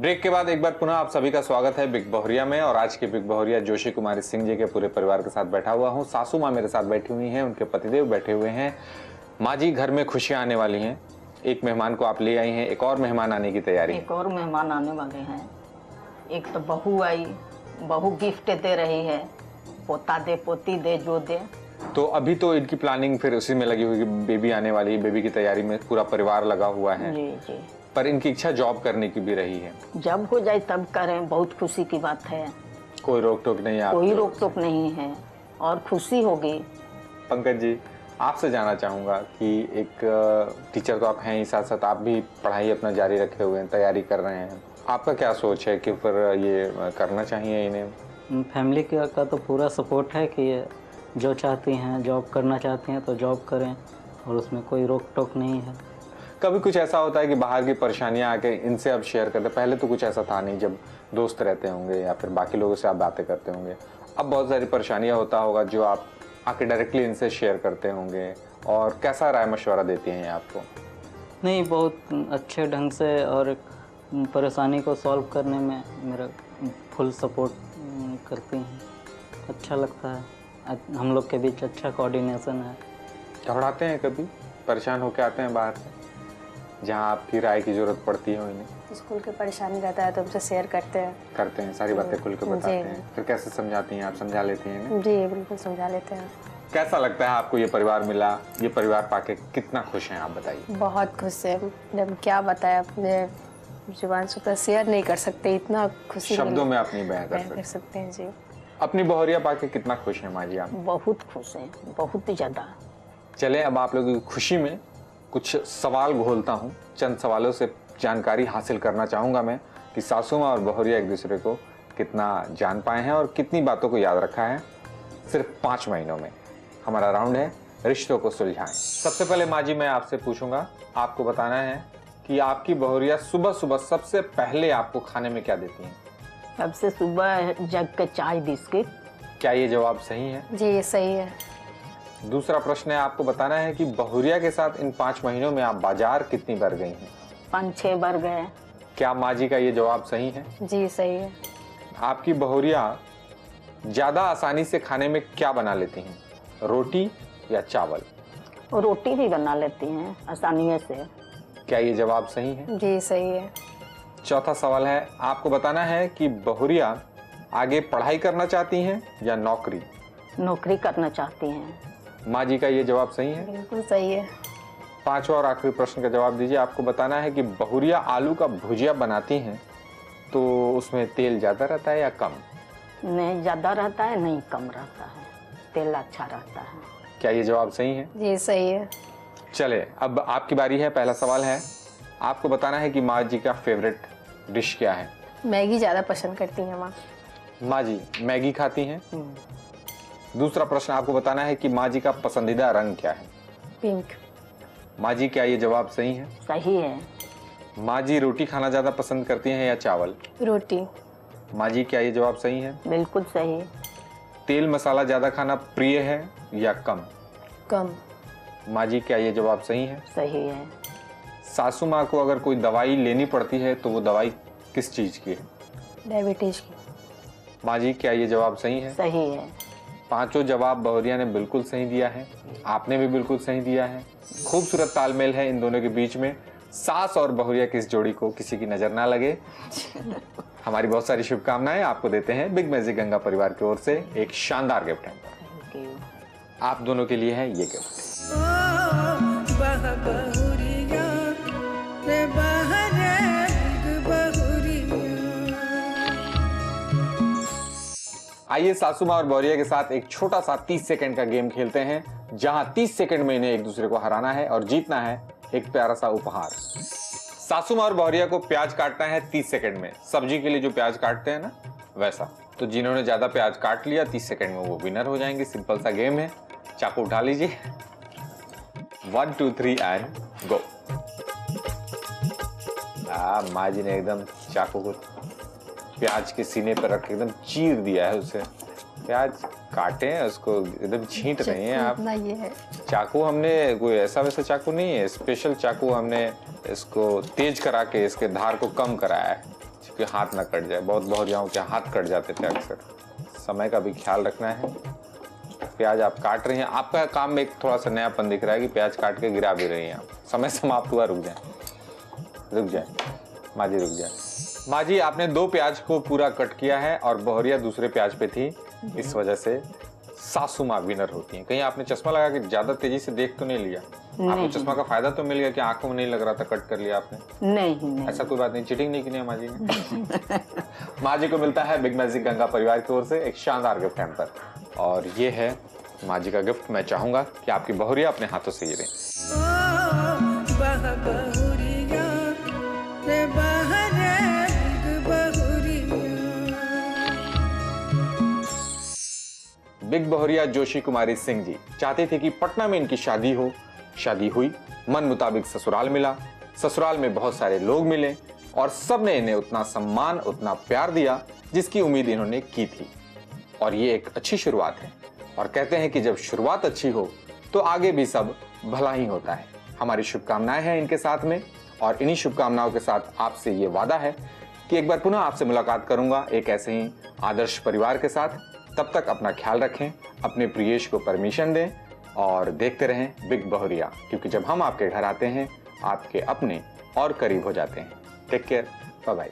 Break के बाद एक बार पुनः आप सभी का स्वागत है बिग बहरिया में। और आज के बिग बहरिया जोशी कुमारी सिंह जी के पूरे परिवार के साथ बैठा हुआ हूँ। सासू माँ मेरे साथ बैठी हुई हैं, उनके पतिदेव बैठे हुए हैं। माँ जी, घर में खुशियाँ आने वाली हैं। एक मेहमान को आप ले आई हैं, एक और मेहमान आने की तैयारी है। एक और मेहमान आने वाले हैं। एक तो बहू आई, बहू गिफ्ट दे रही है, पोता दे पोती दे जो दे। तो अभी तो इनकी प्लानिंग फिर उसी में लगी हुई, बेबी आने वाली है, बेबी की तैयारी में पूरा परिवार लगा हुआ है। जी जी। पर इनकी इच्छा जॉब करने की भी रही है। जब हो जाए तब करें, बहुत खुशी की बात है। कोई रोक टोक नहीं है? कोई रोक टोक नहीं है और खुशी होगी। पंकज जी, आपसे जानना चाहूँगा कि एक टीचर तो आप हैं ही, साथ साथ आप भी पढ़ाई अपना जारी रखे हुए हैं, तैयारी कर रहे हैं। आपका क्या सोच है कि फिर ये करना चाहिए इन्हें? फैमिली का तो पूरा सपोर्ट है कि ये जो चाहती हैं, जॉब करना चाहती हैं तो जॉब करें और उसमें कोई रोक टोक नहीं है। कभी कुछ ऐसा होता है कि बाहर की परेशानियां आके इनसे आप शेयर करते? पहले तो कुछ ऐसा था नहीं, जब दोस्त रहते होंगे या फिर बाकी लोगों से आप बातें करते होंगे। अब बहुत सारी परेशानियां होता होगा जो आप आके डायरेक्टली इनसे शेयर करते होंगे। और कैसा राय मशवरा देती हैं ये आपको? नहीं, बहुत अच्छे ढंग से और परेशानी को सॉल्व करने में मेरा फुल सपोर्ट करती हैं। अच्छा लगता है, हम लोग के बीच अच्छा कोऑर्डिनेशन है। घबराते हैं कभी? परेशान होके आते हैं बाहर से जहाँ आपकी राय की जरूरत पड़ती है इन्हें? स्कूल की परेशानी रहता है तो हमसे शेयर करते हैं। सारी बातें खुल के बताते हैं। फिर कैसे समझाती हैं आप? समझा लेती हैं ना? जी बिल्कुल समझा लेते हैं। कैसा लगता है आपको ये परिवार मिला? ये परिवार पाके कितना खुश हैं आप, बताइए। बहुत खुश है। जब क्या बताया, अपने जुबान से तो शेयर नहीं कर सकते, इतना खुशी शब्दों में आप नहीं बयां कर सकते हैं। जी, अपनी बहरिया पाके कितना खुश है माँ जी आप? बहुत खुश हैं, बहुत ज्यादा। चले अब आप लोगों की खुशी में कुछ सवाल घोलता हूँ। चंद सवालों से जानकारी हासिल करना चाहूँगा मैं कि सासू माँ और बहरिया एक दूसरे को कितना जान पाए हैं और कितनी बातों को याद रखा है सिर्फ 5 महीनों में। हमारा राउंड है रिश्तों को सुलझाएं। सबसे पहले माँ जी, मैं आपसे पूछूंगा, आपको बताना है कि आपकी बहरिया सुबह सुबह सबसे पहले आपको खाने में क्या देती हैं? सबसे सुबह जग के चाय बिस्किट। क्या ये जवाब सही है? जी ये सही है। दूसरा प्रश्न है, आपको बताना है कि बहरिया के साथ इन 5 महीनों में आप बाजार कितनी बार गई हैं? 5-6 बार गए। क्या माँ जी का ये जवाब सही है? जी सही है। आपकी बहरिया ज्यादा आसानी से खाने में क्या बना लेती हैं, रोटी या चावल? रोटी भी बना लेती हैं आसानी से। क्या ये जवाब सही है? जी सही है। चौथा सवाल है, आपको बताना है कि बहरिया आगे पढ़ाई करना चाहती हैं या नौकरी? नौकरी करना चाहती हैं। माँ जी का ये जवाब सही है? बिल्कुल सही है। 5वां और आखिरी प्रश्न का जवाब दीजिए। आपको बताना है कि बहरिया आलू का भुजिया बनाती हैं तो उसमें तेल ज्यादा रहता है या कम? नहीं ज्यादा रहता है, नहीं कम रहता है, तेल अच्छा रहता है। क्या ये जवाब सही है? जी सही है। चले अब आपकी बारी है। पहला सवाल है, आपको बताना है कि माँ जी का फेवरेट डिश क्या है? मैगी ज्यादा पसंद करती हैं माँ। माँ जी मैगी खाती हैं। दूसरा प्रश्न, आपको बताना है कि माँ जी का पसंदीदा रंग क्या है? पिंक। माँ जी क्या ये जवाब सही है? सही है। माँ जी रोटी खाना ज्यादा पसंद करती हैं या चावल? रोटी। माँ जी क्या ये जवाब सही है? बिल्कुल सही। तेल मसाला ज्यादा खाना प्रिय है या कम? कम। माँ जी क्या ये जवाब सही है? सही है। सासू माँ को अगर कोई दवाई लेनी पड़ती है तो वो दवाई किस चीज की है? डायबिटीज की। माँ जी क्या ये जवाब सही है? सही है। 5 जवाब बहरिया ने बिल्कुल सही दिया है, आपने भी बिल्कुल सही दिया है। खूबसूरत तालमेल है इन दोनों के बीच में। सास और बहरिया की इस जोड़ी को किसी की नजर ना लगे। हमारी बहुत सारी शुभकामनाएं आपको देते हैं बिग मैजिक गंगा परिवार की ओर से। एक शानदार गिफ्ट है थैंक यू। आप दोनों के लिए है ये गिफ्ट। आइए सासू माँ और बहरिया के साथ एक छोटा सा 30 सेकंड का गेम खेलते हैं, जहां 30 सेकंड में इन्हें एक दूसरे को हराना है और जीतना है एक प्यारा सा उपहार। सासू माँ और बहरिया को प्याज काटना है 30 सेकंड में। सब्जी के लिए जो प्याज काटते हैं ना, वैसा। तो जिन्होंने ज्यादा प्याज काट लिया 30 सेकंड में वो विनर हो जाएंगे। सिंपल सा गेम है। चाकू उठा लीजिए। 1 2 3 एंड गो। माँ जी ने एकदम चाकू को प्याज के सीने पर रख के एकदम चीर दिया है उसे। प्याज काटे हैं, उसको एकदम छींट रहे हैं आप। ये है चाकू हमने कोई ऐसा वैसा चाकू नहीं है, स्पेशल चाकू हमने इसको तेज करा के इसके धार को कम कराया है। के हाथ ना कट जाए। बहुत बहुरियाओं के हाथ कट जाते थे अक्सर। समय का भी ख्याल रखना है। प्याज आप काट रही हैं, आपका काम में एक थोड़ा सा नयापन दिख रहा है कि प्याज काट के गिरा भी रही हैं आप। समय समाप्त हुआ, रुक जाए माँ जी, रुक जाए। माँ जी, आपने 2 प्याज को पूरा कट किया है और बहुरिया दूसरे प्याज पे थी, इस वजह से सासू माँ विनर होती हैं। कहीं आपने चश्मा लगा के ज्यादा तेजी से देख तो नहीं लिया? आपको चश्मा का फायदा तो मिल गया कि आंखों में नहीं लग रहा था, कट कर लिया आपने? नहीं ऐसा कोई बात नहीं, चीटिंग नहीं की है माँ जी ने। माँ जी को मिलता है बिग मैजिक गंगा परिवार की ओर से एक शानदार गिफ्ट हैम्पर, और ये है माँ जी का गिफ्ट। मैं चाहूंगा कि आपकी बहुरिया अपने हाथों से ये दें। बिग बहुरिया जोशी कुमारी सिंह जी चाहती थी कि पटना में इनकी शादी हो। शादी हुई, मन मुताबिक ससुराल मिला, ससुराल में बहुत सारे लोग मिले और सबने इन्हें उतना सम्मान, उतना प्यार दिया जिसकी उम्मीद इन्होंने की थी। और ये एक अच्छी शुरुआत है, और कहते हैं कि जब शुरुआत अच्छी हो तो आगे भी सब भला ही होता है। हमारी शुभकामनाएं हैं इनके साथ में, और इन्हीं शुभकामनाओं के साथ आपसे ये वादा है कि एक बार पुनः आपसे मुलाकात करूंगा एक ऐसे ही आदर्श परिवार के साथ। तब तक अपना ख्याल रखें, अपने प्रियेश को परमिशन दें और देखते रहें बिग बहुरिया, क्योंकि जब हम आपके घर आते हैं आपके अपने और करीब हो जाते हैं। Take care, bye bye.